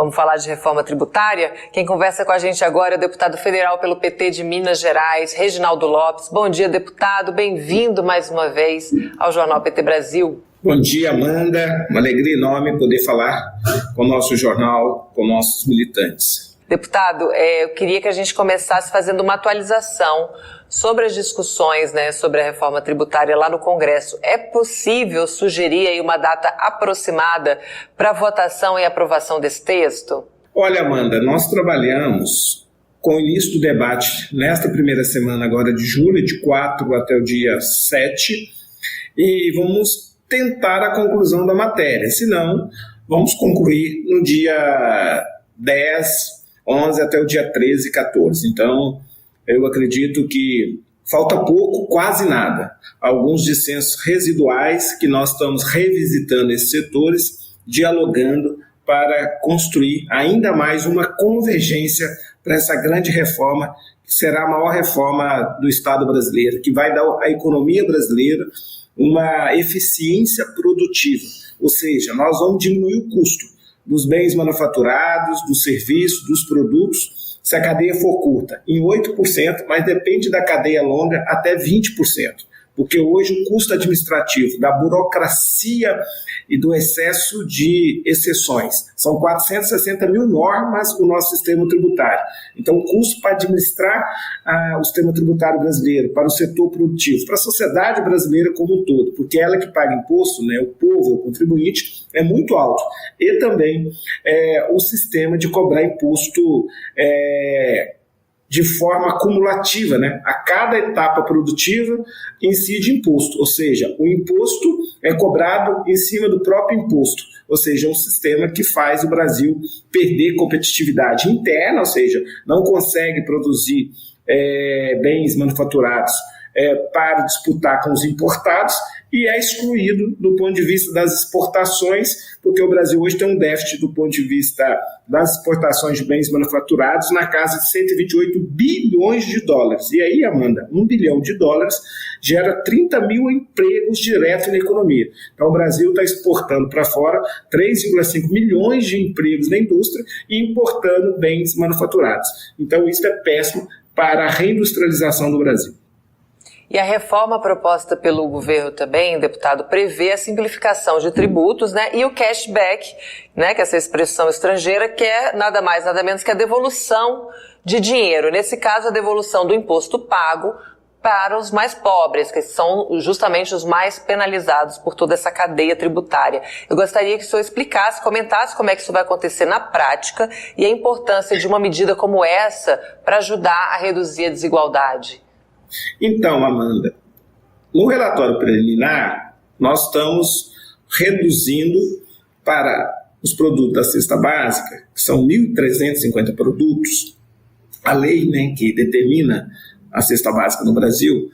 Vamos falar de reforma tributária? Quem conversa com a gente agora é o deputado federal pelo PT de Minas Gerais, Reginaldo Lopes. Bom dia, deputado. Bem-vindo mais uma vez ao Jornal PT Brasil. Bom dia, Amanda. Uma alegria enorme poder falar com o nosso jornal, com nossos militantes. Deputado, eu queria que a gente começasse fazendo uma atualização sobre as discussões, sobre a reforma tributária lá no Congresso. É possível sugerir aí uma data aproximada para votação e aprovação desse texto? Olha, Amanda, nós trabalhamos com o início do debate nesta primeira semana agora de julho, de 4 até o dia 7, e vamos tentar a conclusão da matéria. Se não, vamos concluir no dia 10, 11 até o dia 13, 14. Então, eu acredito que falta pouco, quase nada. Alguns dissensos residuais que nós estamos revisitando esses setores, dialogando para construir ainda mais uma convergência para essa grande reforma, que será a maior reforma do Estado brasileiro, que vai dar à economia brasileira uma eficiência produtiva. Ou seja, nós vamos diminuir o custo dos bens manufaturados, dos serviços, dos produtos, se a cadeia for curta, em 8%, mas depende da cadeia longa, até 20%. Porque hoje o custo administrativo da burocracia e do excesso de exceções são 460 mil normas o nosso sistema tributário. Então o custo para administrar o sistema tributário brasileiro, para o setor produtivo, para a sociedade brasileira como um todo, porque ela que paga imposto, o povo, o contribuinte, é muito alto. E também o sistema de cobrar imposto de forma acumulativa, a cada etapa produtiva incide imposto, ou seja, o imposto é cobrado em cima do próprio imposto, ou seja, é um sistema que faz o Brasil perder competitividade interna, ou seja, não consegue produzir bens manufaturados para disputar com os importados e é excluído do ponto de vista das exportações, porque o Brasil hoje tem um déficit do ponto de vista das exportações de bens manufaturados na casa de 128 bilhões de dólares. E aí, Amanda, 1 bilhão de dólares gera 30 mil empregos direto na economia. Então, o Brasil está exportando para fora 3,5 milhões de empregos na indústria e importando bens manufaturados. Então, isso é péssimo para a reindustrialização do Brasil. E a reforma proposta pelo governo também, deputado, prevê a simplificação de tributos, e o cashback, que é essa expressão estrangeira, que é nada mais, nada menos que a devolução de dinheiro. Nesse caso, a devolução do imposto pago para os mais pobres, que são justamente os mais penalizados por toda essa cadeia tributária. Eu gostaria que o senhor explicasse, comentasse como é que isso vai acontecer na prática e a importância de uma medida como essa para ajudar a reduzir a desigualdade. Então, Amanda, no relatório preliminar, nós estamos reduzindo para os produtos da cesta básica, que são 1.350 produtos, a lei que determina a cesta básica no Brasil,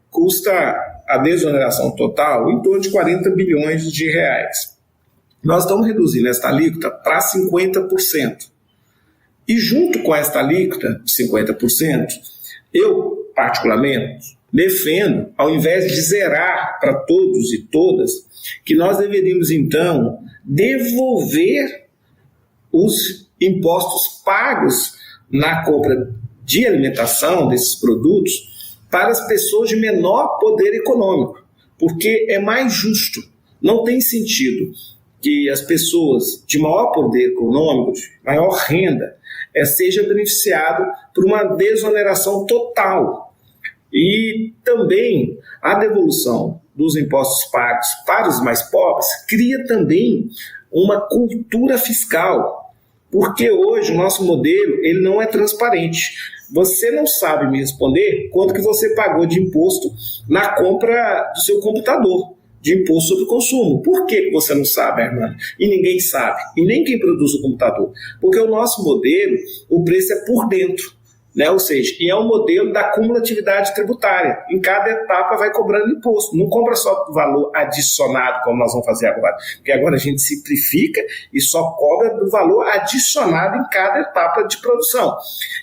custa a desoneração total em torno de 40 bilhões de reais. Nós estamos reduzindo esta alíquota para 50%. E junto com esta alíquota de 50%, eu, particularmente, defendo, ao invés de zerar para todos e todas, que nós deveríamos, então, devolver os impostos pagos na compra de alimentação desses produtos para as pessoas de menor poder econômico, porque é mais justo. Não tem sentido que as pessoas de maior poder econômico, de maior renda, seja beneficiado por uma desoneração total. E também a devolução dos impostos pagos para os mais pobres cria também uma cultura fiscal, porque hoje o nosso modelo ele não é transparente. Você não sabe me responder quanto que você pagou de imposto na compra do seu computador, de imposto sobre o consumo. Por que você não sabe, Armando? E ninguém sabe, e nem quem produz o computador. Porque o nosso modelo, o preço é por dentro. né? Ou seja, e é um modelo da cumulatividade tributária. Em cada etapa vai cobrando imposto. Não compra só do valor adicionado, como nós vamos fazer agora. Porque agora a gente simplifica e só cobra do valor adicionado em cada etapa de produção.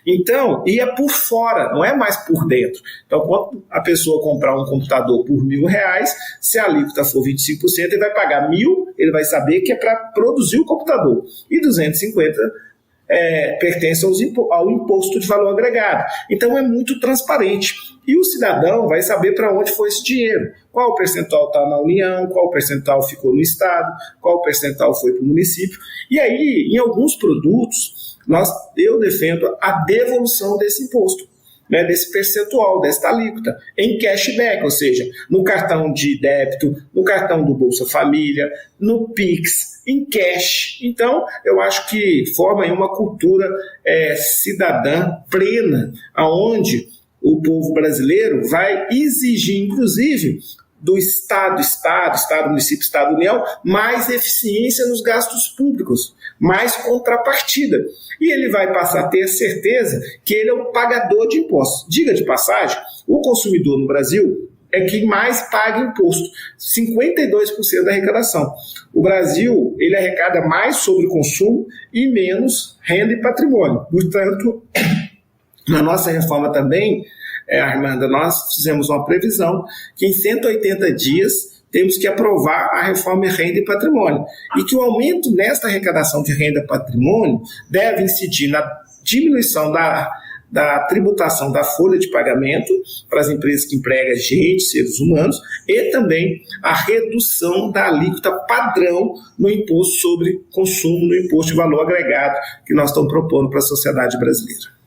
Então, e é por fora, não é mais por dentro. Então, quando a pessoa comprar um computador por R$1.000, se a alíquota for 25%, ele vai pagar 1.000, ele vai saber que é para produzir o computador. E 250 pertence ao imposto de valor agregado. Então é muito transparente. E o cidadão vai saber para onde foi esse dinheiro. Qual percentual está na União, qual percentual ficou no Estado, qual percentual foi para o município. E aí, em alguns produtos, eu defendo a devolução desse imposto, né, desse percentual, dessa alíquota, em cashback, ou seja, no cartão de débito, no cartão do Bolsa Família, no Pix, em cash. Então, eu acho que forma aí uma cultura cidadã plena, onde o povo brasileiro vai exigir, inclusive, do Estado, município, Estado, União, mais eficiência nos gastos públicos, mais contrapartida. E ele vai passar a ter a certeza que ele é um pagador de impostos. Diga de passagem, o consumidor no Brasil é quem mais paga imposto, 52% da arrecadação. O Brasil, ele arrecada mais sobre consumo e menos renda e patrimônio. Portanto, na nossa reforma também, Armanda, nós fizemos uma previsão que em 180 dias temos que aprovar a reforma em renda e patrimônio. E que o aumento nesta arrecadação de renda e patrimônio deve incidir na diminuição da tributação da folha de pagamento para as empresas que empregam gente, seres humanos, e também a redução da alíquota padrão no imposto sobre consumo, no imposto de valor agregado que nós estamos propondo para a sociedade brasileira.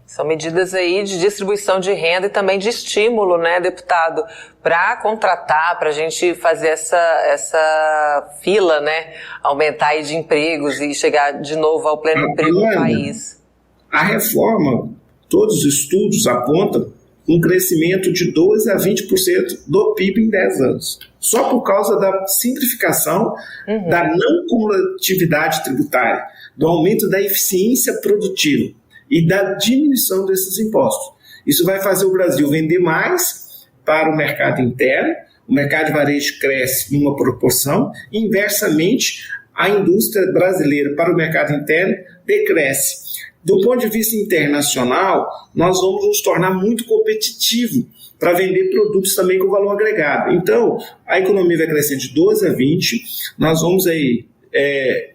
São medidas aí de distribuição de renda e também de estímulo, né, deputado, para contratar, para a gente fazer essa fila, né, aumentar aí de empregos e chegar de novo ao pleno emprego no país. A reforma, todos os estudos apontam um crescimento de 12% a 20% do PIB em 10 anos. Só por causa da simplificação, da não cumulatividade tributária, do aumento da eficiência produtiva e da diminuição desses impostos. Isso vai fazer o Brasil vender mais para o mercado interno, o mercado de varejo cresce em uma proporção, e inversamente a indústria brasileira para o mercado interno decresce. Do ponto de vista internacional, nós vamos nos tornar muito competitivos para vender produtos também com valor agregado. Então, a economia vai crescer de 12 a 20, nós vamos aí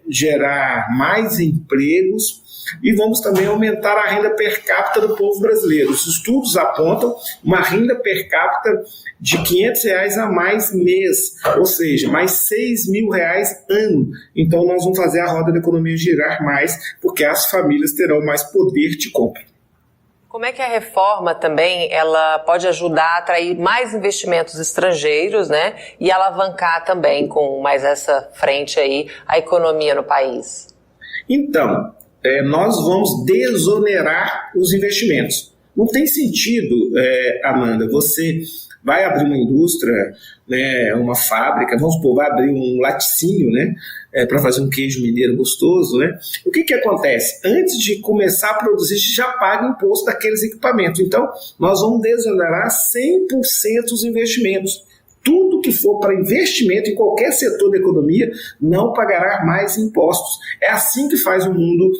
gerar mais empregos e vamos também aumentar a renda per capita do povo brasileiro. Os estudos apontam uma renda per capita de R$500 a mais mês, ou seja, mais R$6.000 ano. Então nós vamos fazer a roda da economia girar mais, porque as famílias terão mais poder de compra. Como é que a reforma também ela pode ajudar a atrair mais investimentos estrangeiros, né, e alavancar também com mais essa frente aí a economia no país? Então, nós vamos desonerar os investimentos. Não tem sentido, Amanda, você vai abrir uma indústria, né, uma fábrica, vamos supor, vai abrir um laticínio, né, para fazer um queijo mineiro gostoso, né? O que acontece? Antes de começar a produzir, já paga imposto daqueles equipamentos. Então, nós vamos desonerar 100% os investimentos. Tudo que for para investimento em qualquer setor da economia não pagará mais impostos. É assim que faz o mundo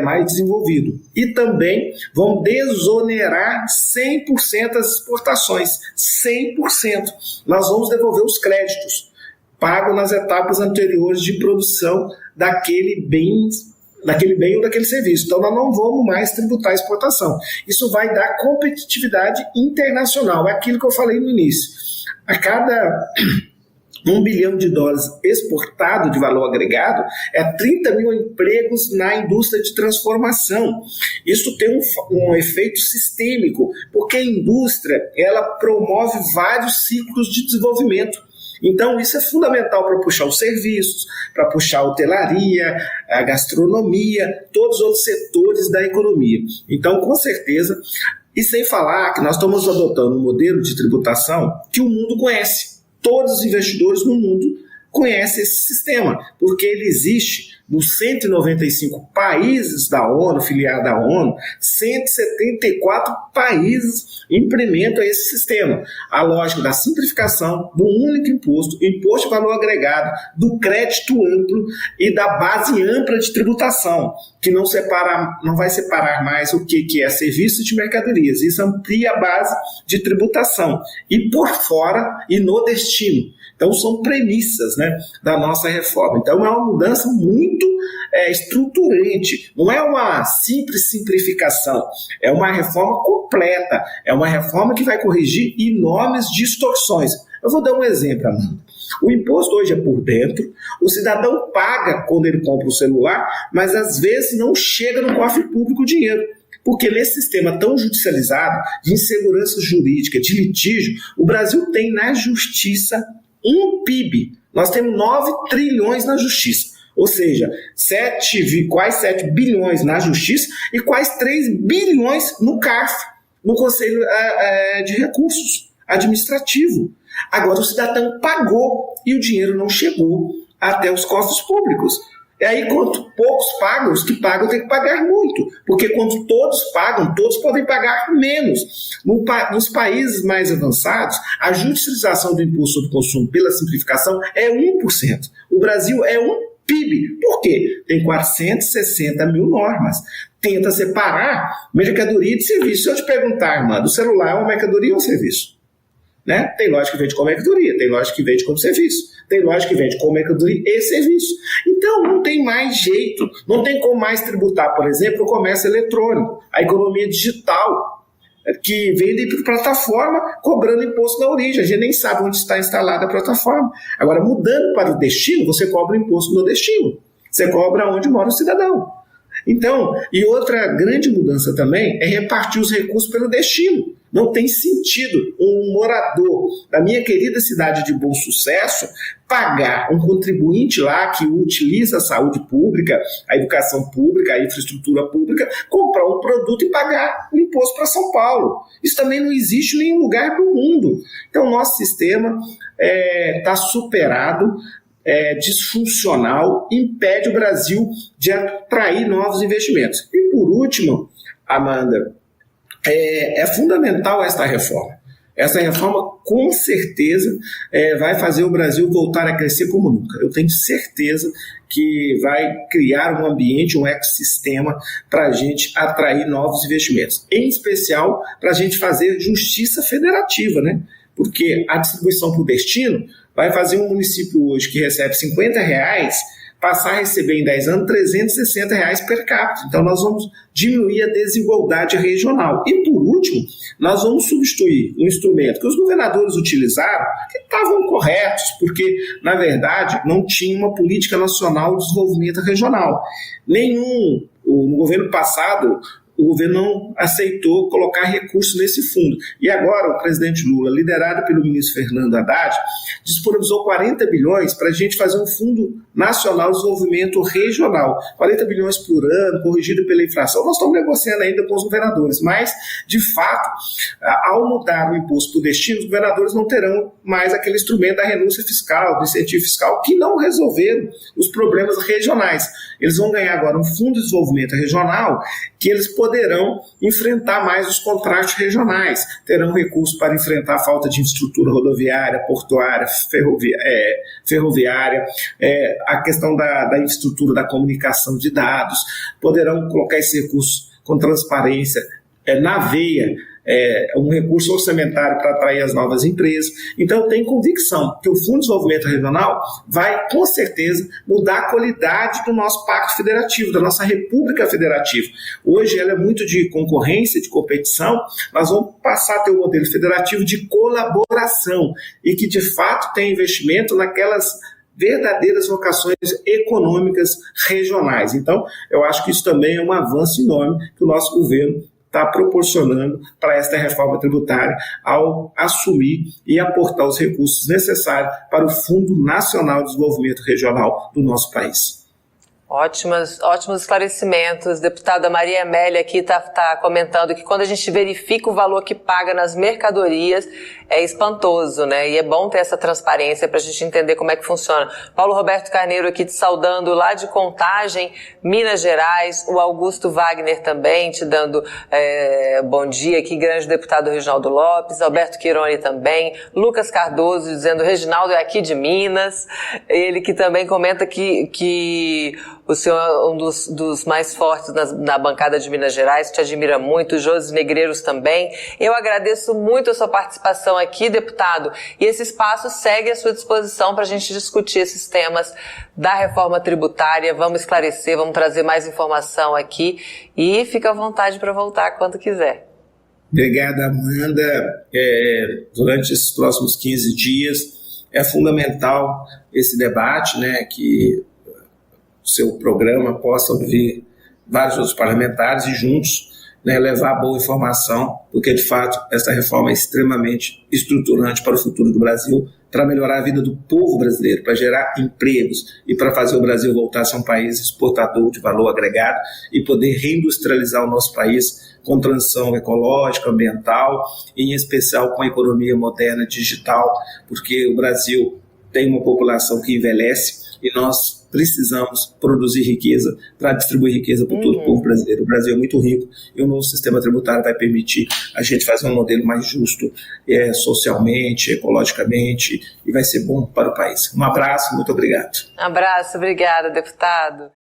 mais desenvolvido. E também vão desonerar 100% as exportações. 100%. Nós vamos devolver os créditos pagos nas etapas anteriores de produção daquele bem ou daquele serviço. Então, nós não vamos mais tributar a exportação. Isso vai dar competitividade internacional. É aquilo que eu falei no início. A cada $1 bilhão exportado de valor agregado, 30 mil empregos na indústria de transformação. Isso tem um efeito sistêmico, porque a indústria ela promove vários ciclos de desenvolvimento. Então, isso é fundamental para puxar os serviços, para puxar a hotelaria, a gastronomia, todos os outros setores da economia. Então, com certeza, e sem falar que nós estamos adotando um modelo de tributação que o mundo conhece. Todos os investidores no mundo conhece esse sistema, porque ele existe nos 195 países da ONU, filiados à ONU, 174 países implementam esse sistema. A lógica da simplificação, do único imposto, imposto de valor agregado, do crédito amplo e da base ampla de tributação, que não vai separar mais o que é serviços de mercadorias. Isso amplia a base de tributação. E por fora e no destino. Então, são premissas, né, da nossa reforma. Então, é uma mudança muito estruturante. Não é uma simples simplificação. É uma reforma completa. É uma reforma que vai corrigir enormes distorções. Eu vou dar um exemplo, Amanda. O imposto hoje é por dentro, o cidadão paga quando ele compra o celular, mas às vezes não chega no cofre público o dinheiro. Porque nesse sistema tão judicializado, de insegurança jurídica, de litígio, o Brasil tem na justiça um PIB. Nós temos 9 trilhões na justiça. Ou seja, quase 7 bilhões na justiça e quase 3 bilhões no CARF, no Conselho de Recursos Administrativo. Agora o cidadão pagou e o dinheiro não chegou até os cofres públicos. E aí, quanto poucos pagam, os que pagam têm que pagar muito. Porque quando todos pagam, todos podem pagar menos. Nos países mais avançados, a judicialização do imposto sobre consumo pela simplificação é 1%. O Brasil é um PIB. Por quê? Tem 460 mil normas. Tenta separar mercadoria de serviço. Se eu te perguntar, irmã, o celular é uma mercadoria ou um serviço? Né? Tem loja que vende como mercadoria, tem loja que vende como serviço, tem loja que vende como mercadoria e serviço. Então não tem mais jeito, não tem como mais tributar, por exemplo, o comércio eletrônico, a economia digital, que vende por plataforma cobrando imposto da origem. A gente nem sabe onde está instalada a plataforma. Agora, mudando para o destino, você cobra o imposto no destino, você cobra onde mora o cidadão. Então, e outra grande mudança também é repartir os recursos pelo destino. Não tem sentido um morador da minha querida cidade de Bom Sucesso pagar um contribuinte lá que utiliza a saúde pública, a educação pública, a infraestrutura pública, comprar um produto e pagar o imposto para São Paulo. Isso também não existe em nenhum lugar do mundo. Então, o nosso sistema está superado, disfuncional, impede o Brasil de atrair novos investimentos. E por último, Amanda, é fundamental esta reforma. Essa reforma, com certeza, vai fazer o Brasil voltar a crescer como nunca. Eu tenho certeza que vai criar um ambiente, um ecossistema para a gente atrair novos investimentos. Em especial, para a gente fazer justiça federativa, né? Porque a distribuição por destino vai fazer um município hoje que recebe R$50, passar a receber em 10 anos R$360 per capita. Então nós vamos diminuir a desigualdade regional. E por último, nós vamos substituir um instrumento que os governadores utilizaram, que estavam corretos, porque na verdade não tinha uma política nacional de desenvolvimento regional. No governo passado, o governo não aceitou colocar recursos nesse fundo. E agora o presidente Lula, liderado pelo ministro Fernando Haddad, disponibilizou 40 bilhões para a gente fazer um Fundo Nacional de Desenvolvimento Regional. 40 bilhões por ano, corrigido pela inflação. Nós estamos negociando ainda com os governadores, mas, de fato, ao mudar o imposto por destino, os governadores não terão mais aquele instrumento da renúncia fiscal, do incentivo fiscal, que não resolveram os problemas regionais. Eles vão ganhar agora um Fundo de Desenvolvimento Regional que eles poderão enfrentar mais os contratos regionais, terão recursos para enfrentar a falta de infraestrutura rodoviária, portuária, ferroviária, a questão da infraestrutura da comunicação de dados, poderão colocar esses recursos com transparência na veia, um recurso orçamentário para atrair as novas empresas. Então, eu tenho convicção que o Fundo de Desenvolvimento Regional vai, com certeza, mudar a qualidade do nosso pacto federativo, da nossa república federativa. Hoje, ela é muito de concorrência, de competição. Nós vamos passar a ter um modelo federativo de colaboração e que, de fato, tem investimento naquelas verdadeiras vocações econômicas regionais. Então, eu acho que isso também é um avanço enorme que o nosso governo está proporcionando para esta reforma tributária ao assumir e aportar os recursos necessários para o Fundo Nacional de Desenvolvimento Regional do nosso país. Ótimos esclarecimentos. Deputada Maria Amélia aqui está comentando que quando a gente verifica o valor que paga nas mercadorias, é espantoso, né? E é bom ter essa transparência para a gente entender como é que funciona. Paulo Roberto Carneiro aqui te saudando lá de Contagem, Minas Gerais. O Augusto Wagner também te dando bom dia aqui, grande deputado Reginaldo Lopes. Alberto Quironi também. Lucas Cardoso dizendo Reginaldo é aqui de Minas. Ele que também comenta que o senhor é um dos mais fortes na bancada de Minas Gerais, te admira muito, Josi Negreiros também. Eu agradeço muito a sua participação aqui, deputado, e esse espaço segue à sua disposição para a gente discutir esses temas da reforma tributária. Vamos esclarecer, vamos trazer mais informação aqui e fica à vontade para voltar quando quiser. Obrigado, Amanda. Durante esses próximos 15 dias é fundamental esse debate, né, que o seu programa possa ouvir vários outros parlamentares e juntos, né, levar boa informação, porque de fato essa reforma é extremamente estruturante para o futuro do Brasil, para melhorar a vida do povo brasileiro, para gerar empregos e para fazer o Brasil voltar a ser um país exportador de valor agregado e poder reindustrializar o nosso país com transição ecológica, ambiental e em especial com a economia moderna digital, porque o Brasil tem uma população que envelhece e nós precisamos produzir riqueza para distribuir riqueza para todo o povo brasileiro. O Brasil é muito rico e o novo sistema tributário vai permitir a gente fazer um modelo mais justo socialmente, ecologicamente, e vai ser bom para o país. Um abraço, muito obrigado. Um abraço, obrigada, deputado.